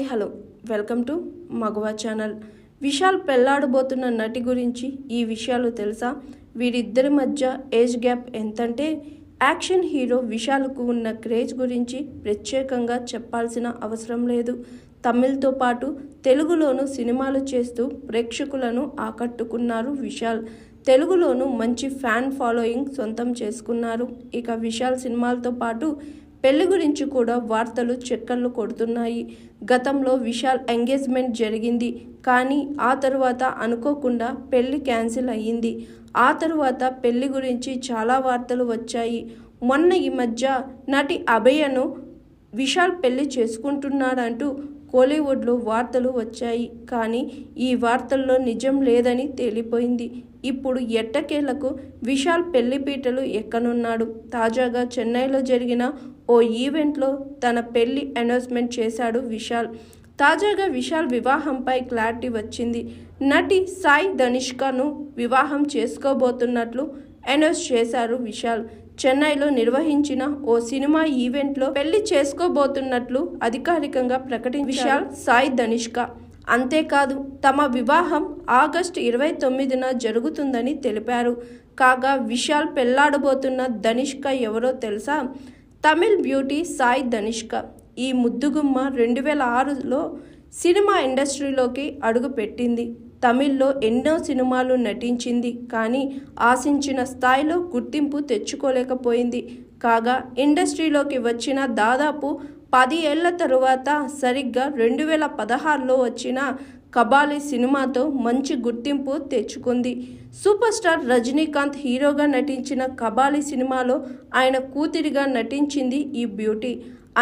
Hi hello welcome to Magava channel. Vishal పెళ్లాడబోతున్న నటి గురించి ఈ విషయాలు తెలుసా? వీరిద్దరి మధ్య ఏజ్ గ్యాప్ ఎంతంటే యాక్షన్ హీరో విశాల్కు ఉన్న క్రేజ్ గురించి ప్రత్యేకంగా చెప్పాల్సిన అవసరం లేదు. తమిళ్తో పాటు తెలుగులోనూ సినిమాలు చేస్తూ ప్రేక్షకులను ఆకట్టుకున్నారు విశాల్. తెలుగులోనూ మంచి ఫ్యాన్ ఫాలోయింగ్ సొంతం చేసుకున్నారు. ఇక విశాల్ సినిమాలతో పాటు పెళ్లి గురించి కూడా వార్తలు చక్కర్లు కొడుతున్నాయి. గతంలో విశాల్ ఎంగేజ్మెంట్ జరిగింది, కానీ ఆ తరువాత అనుకోకుండా పెళ్లి క్యాన్సిల్ అయ్యింది. ఆ తరువాత పెళ్లి గురించి చాలా వార్తలు వచ్చాయి. మొన్న ఈ మధ్య నటి అభయను విశాల్ పెళ్లి చేసుకుంటున్నాడంటూ కోలీవుడ్లో వార్తలు వచ్చాయి. కానీ ఈ వార్తల్లో నిజం లేదని తేలిపోయింది. ఇప్పుడు ఎట్టకేలకు విశాల్ పెళ్లిపీటలు ఎక్కనున్నాడు. తాజాగా చెన్నైలో జరిగిన ఓ ఈవెంట్లో తన పెళ్లి అనౌన్స్మెంట్ చేశాడు విశాల్. తాజాగా విశాల్ వివాహంపై క్లారిటీ వచ్చింది. నటి సాయి ధనిష్కను వివాహం చేసుకోబోతున్నట్లు అనౌన్స్ చేశారు విశాల్. చెన్నైలో నిర్వహించిన ఓ సినిమా ఈవెంట్లో పెళ్లి చేసుకోబోతున్నట్లు అధికారికంగా ప్రకటించారు విశాల్ సాయి ధనిష్క. అంతేకాదు, తమ వివాహం ఆగస్టు 29న జరుగుతుందని తెలిపారు. కాగా విశాల్ పెళ్లాడబోతున్న ధనిష్క ఎవరో తెలుసా? తమిళ్ బ్యూటీ సాయి ధనిష్క. ఈ ముద్దుగుమ్మ 2006లో సినిమా ఇండస్ట్రీలోకి అడుగుపెట్టింది. తమిళ్లో ఎన్నో సినిమాలు నటించింది, కానీ ఆశించిన స్థాయిలో గుర్తింపు తెచ్చుకోలేకపోయింది. కాగా ఇండస్ట్రీలోకి వచ్చిన దాదాపు 10 ఏళ్ల తరువాత సరిగ్గా 2016లో వచ్చిన కబాలి సినిమాతో మంచి గుర్తింపు తెచ్చుకుంది. సూపర్ స్టార్ రజనీకాంత్ హీరోగా నటించిన కబాలి సినిమాలో ఆయన కూతురిగా నటించింది ఈ బ్యూటీ.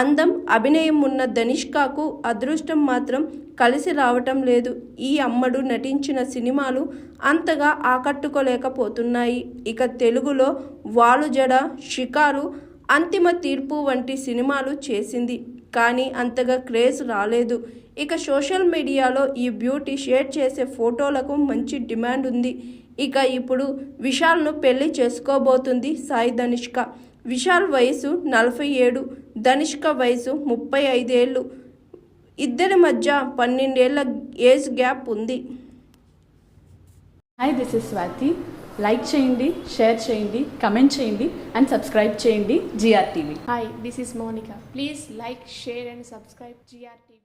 అందం, అభినయం ఉన్న ధనిష్కకు అదృష్టం మాత్రం కలిసి రావటం లేదు. ఈ అమ్మడు నటించిన సినిమాలు అంతగా ఆకట్టుకోలేకపోతున్నాయి. ఇక తెలుగులో వాలుజడ, షికారు, అంతిమ తీర్పు వంటి సినిమాలు చేసింది, కానీ అంతగా క్రేజ్ రాలేదు. ఇక సోషల్ మీడియాలో ఈ బ్యూటీ షేర్ చేసే ఫోటోలకు మంచి డిమాండ్ ఉంది. ఇక ఇప్పుడు విశాల్ను పెళ్లి చేసుకోబోతుంది సాయి ధనిష్క. విశాల్ వయసు 47, ధనిష్క వయసు 35 ఏళ్ళు. ఇద్దరి మధ్య 12 ఏళ్ల ఏజ్ గ్యాప్ ఉంది. Hi, this is Swathi. Like చేయండి, షేర్ చేయండి, కమెంట్ చేయండి అండ్ సబ్స్క్రైబ్ చేయండి GR TV. Hi, this is Monica. Please like, share and subscribe GR TV.